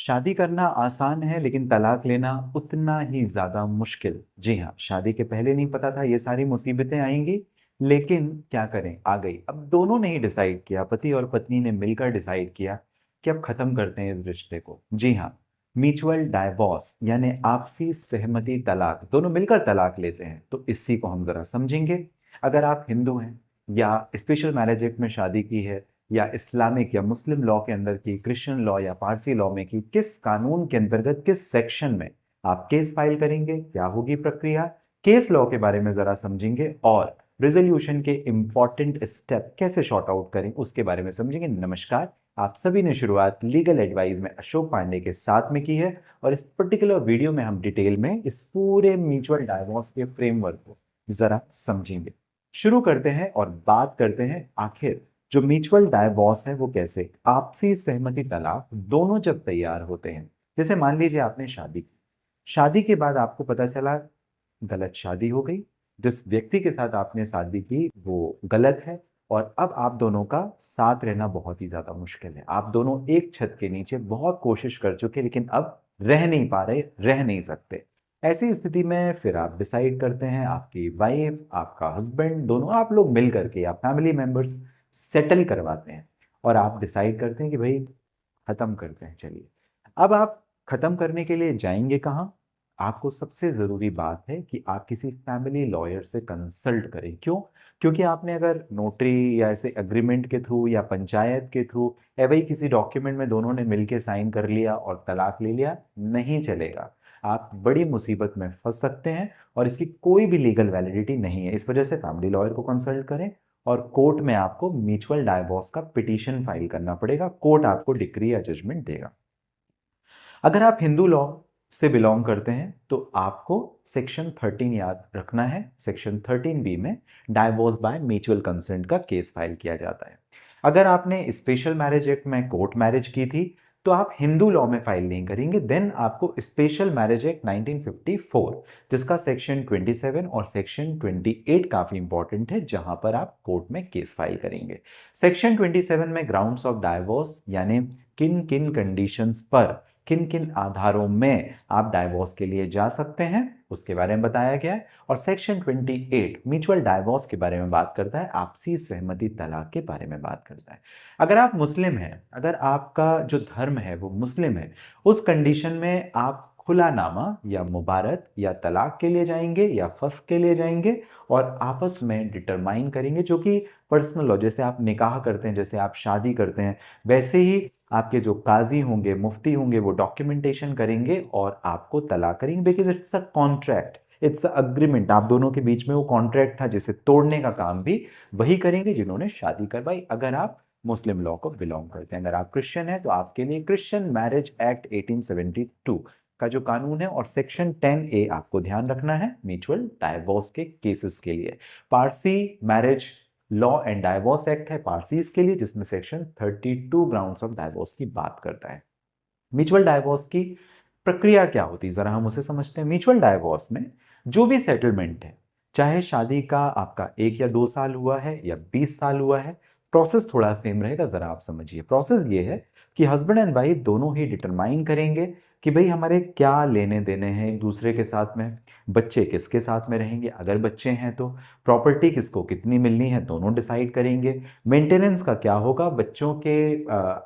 शादी करना आसान है लेकिन तलाक लेना उतना ही ज्यादा मुश्किल। जी हाँ, शादी के पहले नहीं पता था ये सारी मुसीबतें आएंगी, लेकिन क्या करें, आ गई। अब दोनों ने ही डिसाइड किया, पति और पत्नी ने मिलकर डिसाइड किया कि अब खत्म करते हैं इस रिश्ते को। जी हाँ, म्यूचुअल डाइवोर्स यानी आपसी सहमति तलाक, दोनों मिलकर तलाक लेते हैं। तो इसी को हम जरा समझेंगे। अगर आप हिंदू हैं या स्पेशल मैरिज एक्ट में शादी की है या इस्लामिक या मुस्लिम लॉ के अंदर की, क्रिश्चियन लॉ या पारसी लॉ में की, किस कानून के अंतर्गत किस सेक्शन में आप केस फाइल करेंगे, क्या होगी प्रक्रिया, केस लॉ के बारे में जरा समझेंगे और रेजोल्यूशन के इंपॉर्टेंट स्टेप कैसे शॉर्ट आउट करें उसके बारे में समझेंगे। नमस्कार, आप सभी ने शुरुआत लीगल एडवाइस में अशोक पांडे के साथ में की है और इस पर्टिकुलर वीडियो में हम डिटेल में इस पूरे म्यूचुअल डाइवोर्स के फ्रेमवर्क को जरा समझेंगे। शुरू करते हैं और बात करते हैं आखिर जो म्यूचुअल डाइवोर्स है वो कैसे, आपसी सहमति तलाक दोनों जब तैयार होते हैं। जैसे मान लीजिए आपने शादी की, शादी के बाद आपको पता चला गलत शादी हो गई, जिस व्यक्ति के साथ आपने शादी की वो गलत है और अब आप दोनों का साथ रहना बहुत ही ज्यादा मुश्किल है। आप दोनों एक छत के नीचे बहुत कोशिश कर चुके लेकिन अब रह नहीं पा रहे, रह नहीं सकते। ऐसी स्थिति में फिर आप डिसाइड करते हैं, आपकी वाइफ, आपका हस्बैंड, दोनों आप लोग मिल करके या फैमिली मेंबर्स सेटल करवाते हैं और आप डिसाइड करते हैं कि भाई खत्म करते हैं। चलिए, अब आप खत्म करने के लिए जाएंगे कहाँ? आपको सबसे जरूरी बात है कि आप किसी फैमिली लॉयर से कंसल्ट करें। क्यों? क्योंकि आपने अगर नोटरी या ऐसे एग्रीमेंट के थ्रू या पंचायत के थ्रू या वही किसी डॉक्यूमेंट में दोनों ने मिलके साइन कर लिया और तलाक ले लिया, नहीं चलेगा। आप बड़ी मुसीबत में फंस सकते हैं और इसकी कोई भी लीगल वैलिडिटी नहीं है। इस वजह से फैमिली लॉयर को कंसल्ट करें और कोर्ट में आपको म्यूचुअल डाइवोर्स का पिटीशन फाइल करना पड़ेगा। कोर्ट आपको डिक्री या जजमेंट देगा। अगर आप हिंदू लॉ से बिलोंग करते हैं तो आपको सेक्शन 13 याद रखना है। सेक्शन 13 बी में डाइवोर्स बाय म्यूचुअल कंसेंट का केस फाइल किया जाता है। अगर आपने स्पेशल मैरिज एक्ट में कोर्ट मैरिज की थी तो आप हिंदू लॉ में फाइल नहीं करेंगे, देन आपको स्पेशल मैरिज एक्ट 1954 जिसका सेक्शन 27 और सेक्शन 28 काफी इंपॉर्टेंट है, जहां पर आप कोर्ट में केस फाइल करेंगे। सेक्शन 27 में ग्राउंड्स ऑफ डाइवोर्स यानी किन किन कंडीशंस पर, किन किन आधारों में आप डाइवोर्स के लिए जा सकते हैं उसके बारे में बताया गया है। और सेक्शन 28 म्यूचुअल डाइवोर्स के बारे में बात करता है, आपसी सहमति तलाक के बारे में बात करता है। अगर आप मुस्लिम हैं, अगर आपका जो धर्म है वो मुस्लिम है, उस कंडीशन में आप खुलानामा या मुबारत या तलाक के लिए जाएंगे या फस्ख के लिए जाएंगे और आपस में डिटरमाइन करेंगे, जो कि पर्सनल लॉ, जैसे आप निकाह करते हैं, जैसे आप शादी करते हैं, वैसे ही आपके जो काजी होंगे, मुफ्ती होंगे, वो डॉक्यूमेंटेशन करेंगे और आपको तलाक करेंगे। Because it's a contract, it's a agreement, आप दोनों के बीच में वो कॉन्ट्रैक्ट था जिसे तोड़ने का काम भी वही करेंगे जिन्होंने शादी करवाई। अगर आप मुस्लिम लॉ को बिलोंग करते हैं, अगर आप क्रिश्चियन हैं तो आपके लिए क्रिश्चियन मैरिज एक्ट 1872 का जो कानून है और सेक्शन 10A आपको ध्यान रखना है म्यूचुअल डाइवोर्स के केसेस के लिए। Parsi marriage law and divorce act है पारसीज के लिए, जिसमें सेक्शन 32 ग्राउंड्स ऑफ डाइवोर्स की बात करता है। म्यूचुअल डाइवोर्स की प्रक्रिया क्या होती है जरा हम उसे समझते हैं। म्यूचुअल डाइवोर्स में जो भी सेटलमेंट है, चाहे शादी का आपका 1 या 2 साल हुआ है या 20 साल हुआ है, प्रोसेस थोड़ा सेम रहेगा। जरा आप समझिए, प्रोसेस ये है कि हस्बैंड एंड वाइफ दोनों ही डिटरमाइन करेंगे कि भाई हमारे क्या लेने देने हैं एक दूसरे के साथ में, बच्चे किसके साथ में रहेंगे अगर बच्चे हैं तो, प्रॉपर्टी किसको कितनी मिलनी है दोनों डिसाइड करेंगे, मेंटेनेंस का क्या होगा, बच्चों के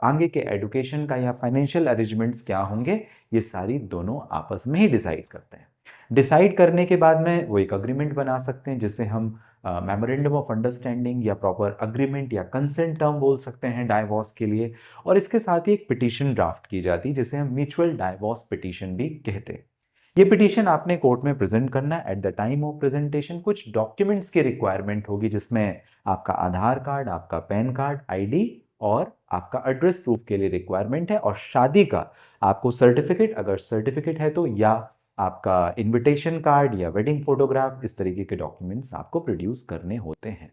आगे के एजुकेशन का या फाइनेंशियल अरेंजमेंट्स क्या होंगे, ये सारी दोनों आपस में ही डिसाइड करते हैं। डिसाइड करने के बाद में वो एक अग्रीमेंट बना सकते हैं जिसे हम मेमोरेंडम ऑफ अंडरस्टैंडिंग या प्रॉपर अग्रीमेंट या कंसेंट टर्म बोल सकते हैं डाइवोर्स के लिए। और इसके साथ ही एक पिटीशन ड्राफ्ट की जाती है जिसे हम म्यूचुअल डाइवोर्स पिटीशन भी कहते हैं। ये पिटीशन आपने कोर्ट में प्रेजेंट करना है। At the time of presentation कुछ डॉक्यूमेंट्स की रिक्वायरमेंट होगी, जिसमें आपका आधार कार्ड, आपका पैन कार्ड, आईडी और आपका एड्रेस प्रूफ के लिए रिक्वायरमेंट है। और शादी का आपको सर्टिफिकेट, अगर सर्टिफिकेट है तो, या आपका इनविटेशन कार्ड या वेडिंग फोटोग्राफ, इस तरीके के डॉक्यूमेंट्स आपको प्रोड्यूस करने होते हैं।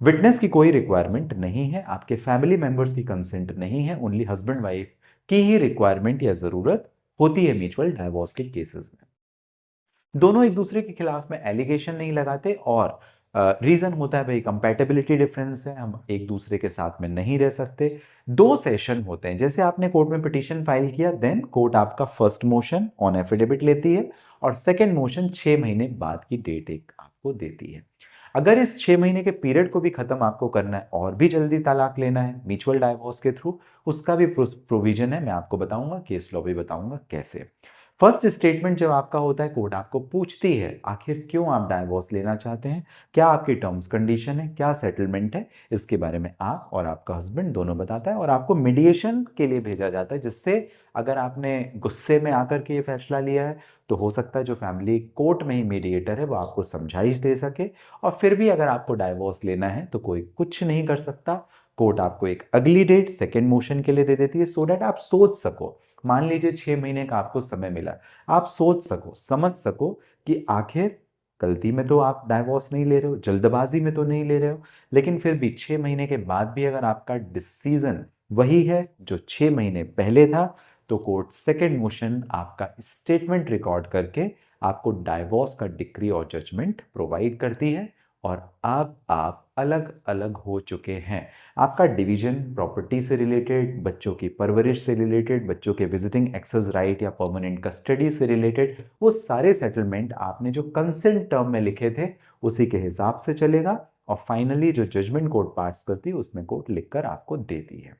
विटनेस की कोई रिक्वायरमेंट नहीं है, आपके फैमिली मेंबर्स की कंसेंट नहीं है, ओनली हस्बैंड वाइफ की ही रिक्वायरमेंट या जरूरत होती है म्यूचुअल डाइवोर्स के केसेस में। दोनों एक दूसरे के खिलाफ में एलिगेशन नहीं लगाते और रीजन होता है भाई कंपैटिबिलिटी डिफरेंस है, हम एक दूसरे के साथ में नहीं रह सकते। 2 सेशन होते हैं, जैसे आपने कोर्ट में पिटीशन फाइल किया, देन कोर्ट आपका फर्स्ट मोशन ऑन एफिडेविट लेती है और सेकेंड मोशन 6 महीने बाद की डेट एक आपको देती है। अगर इस 6 महीने के पीरियड को भी खत्म आपको करना है और भी जल्दी तलाक लेना है म्यूचुअल डाइवोर्स के थ्रू, उसका भी प्रोविजन है, मैं आपको बताऊंगा, केस लॉ भी बताऊंगा कैसे। फर्स्ट स्टेटमेंट जब आपका होता है, कोर्ट आपको पूछती है आखिर क्यों आप डाइवोर्स लेना चाहते हैं, क्या आपकी टर्म्स कंडीशन है, क्या सेटलमेंट है, इसके बारे में आप और आपका हस्बैंड दोनों बताता है और आपको मीडिएशन के लिए भेजा जाता है, जिससे अगर आपने गुस्से में आकर के ये फैसला लिया है तो हो सकता है जो फैमिली कोर्ट में ही मीडिएटर है वो आपको समझाइश दे सके, और फिर भी अगर आपको डाइवोर्स लेना है तो कोई कुछ नहीं कर सकता। कोर्ट आपको एक अगली डेट सेकेंड मोशन के लिए दे देती है, सो दैट आप सोच सको। मान लीजिए 6 महीने का आपको समय मिला, आप सोच सको, समझ सको कि आखिर गलती में तो आप डाइवोर्स नहीं ले रहे हो, जल्दबाजी में तो नहीं ले रहे हो, लेकिन फिर भी 6 महीने के बाद भी अगर आपका डिसीजन वही है जो 6 महीने पहले था, तो कोर्ट सेकेंड मोशन आपका स्टेटमेंट रिकॉर्ड करके आपको डाइवोर्स का डिक्री और जजमेंट प्रोवाइड करती है और अब आप अलग अलग हो चुके हैं। आपका डिवीजन प्रॉपर्टी से रिलेटेड, बच्चों की परवरिश से रिलेटेड, बच्चों के विजिटिंग एक्सेस राइट या परमानेंट कस्टडी से रिलेटेड, वो सारे सेटलमेंट आपने जो कंसेंट टर्म में लिखे थे उसी के हिसाब से चलेगा और फाइनली जो जजमेंट कोर्ट पास करती है उसमें कोर्ट लिखकर आपको देती है।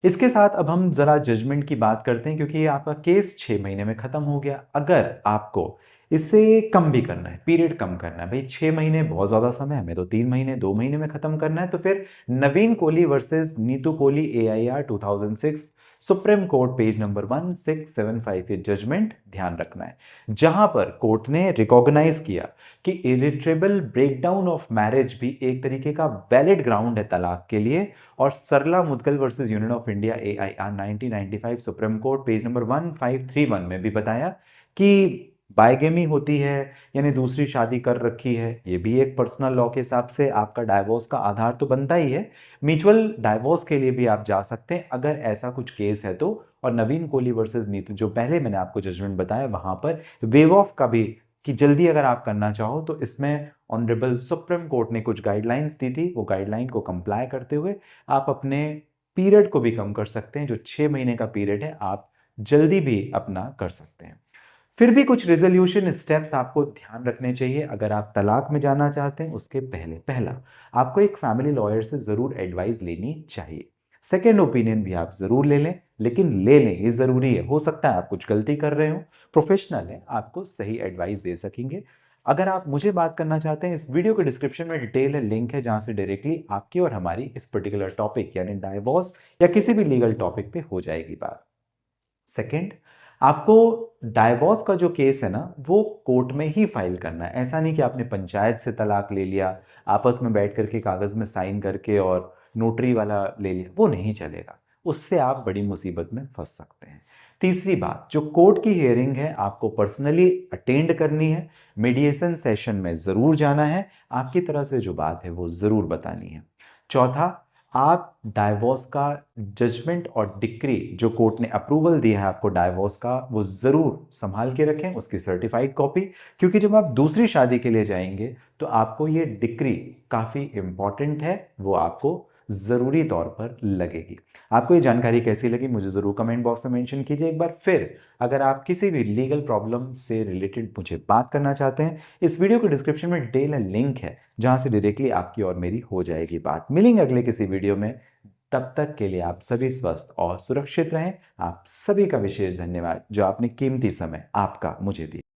इसके साथ अब हम जरा जजमेंट की बात करते हैं, क्योंकि ये आपका केस 6 महीने में खत्म हो गया। अगर आपको इससे कम भी करना है, पीरियड कम करना है, भाई 6 महीने बहुत ज्यादा समय, हमें तो 3 महीने 2 महीने में खत्म करना है, तो फिर Naveen Kohli versus Neetu Kohli AIR 2006 supreme court page number 1675 ये जजमेंट ध्यान रखना है, जहां पर कोर्ट ने रिकॉग्नाइज किया कि इरिट्रेबल ब्रेकडाउन ऑफ मैरिज भी एक तरीके का वैलिड ग्राउंड है तलाक के लिए। और Sarla Mudgal versus union of India AIR 1995 supreme court page number 1531 में भी बताया कि बायगेमी होती है, यानी दूसरी शादी कर रखी है, ये भी एक पर्सनल लॉ के हिसाब से आपका डाइवोर्स का आधार तो बनता ही है। म्यूचुअल डाइवोर्स के लिए भी आप जा सकते हैं अगर ऐसा कुछ केस है तो। और नवीन कोहली वर्सेस नीतू जो पहले मैंने आपको जजमेंट बताया, वहां पर वेव ऑफ का भी कि जल्दी अगर आप करना चाहो तो इसमें ऑनरेबल सुप्रीम कोर्ट ने कुछ गाइडलाइंस दी थी, वो गाइडलाइन को कंप्लाई करते हुए आप अपने पीरियड को भी कम कर सकते हैं। जो 6 महीने का पीरियड है आप जल्दी भी अपना कर सकते हैं। फिर भी कुछ रेजोल्यूशन स्टेप्स आपको ध्यान रखने चाहिए अगर आप तलाक में जाना चाहते हैं। उसके पहला, आपको एक फैमिली लॉयर से जरूर एडवाइस लेनी चाहिए। सेकेंड ओपिनियन भी आप जरूर ले लें, लेकिन ले लें, ये जरूरी है। हो सकता है आप कुछ गलती कर रहे हो, प्रोफेशनल है, आपको सही एडवाइस दे सकेंगे। अगर आप मुझे बात करना चाहते हैं, इस वीडियो के डिस्क्रिप्शन में डिटेल है, लिंक है, जहां से डायरेक्टली आपकी और हमारी इस पर्टिकुलर टॉपिक यानी डाइवोर्स या किसी भी लीगल टॉपिक पे हो जाएगी बात। सेकेंड, आपको डाइवोर्स का जो केस है ना वो कोर्ट में ही फाइल करना है। ऐसा नहीं कि आपने पंचायत से तलाक ले लिया, आपस में बैठ करके कागज में साइन करके और नोटरी वाला ले लिया, वो नहीं चलेगा, उससे आप बड़ी मुसीबत में फंस सकते हैं। तीसरी बात, जो कोर्ट की हियरिंग है आपको पर्सनली अटेंड करनी है, मीडिएशन सेशन में जरूर जाना है, आपकी तरह से जो बात है वो जरूर बतानी है। चौथा, आप डाइवोर्स का जजमेंट और डिक्री जो कोर्ट ने अप्रूवल दिया है आपको डाइवोर्स का, वो जरूर संभाल के रखें, उसकी सर्टिफाइड कॉपी, क्योंकि जब आप दूसरी शादी के लिए जाएंगे तो आपको ये डिक्री काफी इंपॉर्टेंट है, वो आपको जरूरी तौर पर लगेगी। आपको ये जानकारी कैसी लगी मुझे जरूर कमेंट बॉक्स में मेंशन कीजिए एक बार। फिर अगर आप किसी भी लीगल प्रॉब्लम से रिलेटेड मुझे बात करना चाहते हैं, इस वीडियो के डिस्क्रिप्शन में डिटेल लिंक है जहां से डायरेक्टली आपकी और मेरी हो जाएगी बात। मिलेंगे अगले किसी वीडियो में, तब तक के लिए आप सभी स्वस्थ और सुरक्षित रहें। आप सभी का विशेष धन्यवाद जो आपने कीमती समय आपका मुझे दिया।